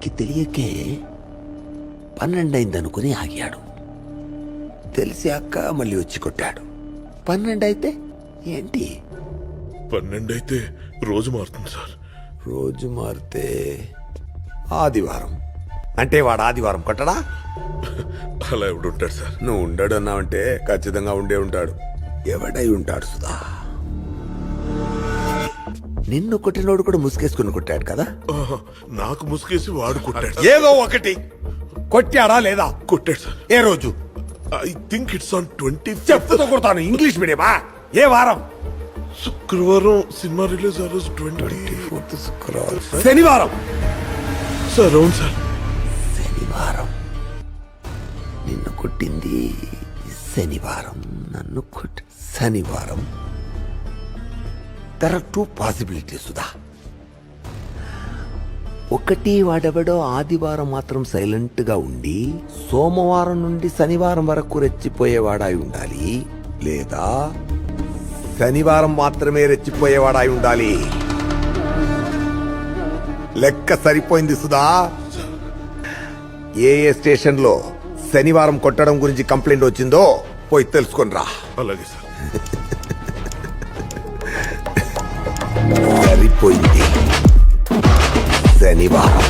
వాడికి తెలియకే 12 అయిందనుకుని ఆగాడు. తెలిసాక మళ్ళీ వచ్చి కొట్టాడు. 12 అయితే ఏంటి? 12 అయితే రోజు మారుతుంది సార్. రోజు మారితే ఆదివారం అంటే వాడు ఆదివారం కొట్టడా? అలా ఎవడు ఉంటాడు సార్? నువ్వు ఉండడు అన్నావంటే ఖచ్చితంగా ఉండే ఉంటాడు. ఎవడై ఉంటాడు సుధా? నిన్ను కొట్టినోడు కూడా ముసుగేసుకుని కొట్టాడు కదా? ఆహా, నాకు ముసుగేసి వాడు కొట్టాడు. ఏదో ఒకటి కొట్టాడా లేదా? కొట్టాడు సార్. ఏ రోజు? I think it's on 20. చెప్పుతో కొడతాను. ఇంగ్లీష్ మీడియమా? ఏ వారం? శుక్రవారం సినిమా రిలీజ్ ఆ రోజు 24th శుక్రవారం. శనివారం. సార్ అవును సార్. శనివారం. నిన్ను కొట్టింది శనివారం, నన్ను శనివారం. దర్ ఆర్ 2 పాసిబిలిటీస్ సుధా. ఒకటి, వాడెవడో ఆదివారం మాత్రం సైలెంట్ గా ఉండి సోమవారం నుండి శనివారం వరకు రెచ్చిపోయేవాడాయి ఉండాలి, లేదా శనివారం మాత్రమే రెచ్చిపోయేవాడాయి ఉండాలి. లెక్క సరిపోయింది సుధా. ఏ స్టేషన్ లో శనివారం కొట్టడం గురించి కంప్లైంట్ వచ్చిందో పోయి తెలుసుకొని రా. అలాగే సార్. సరిపోయింది. శనివారం.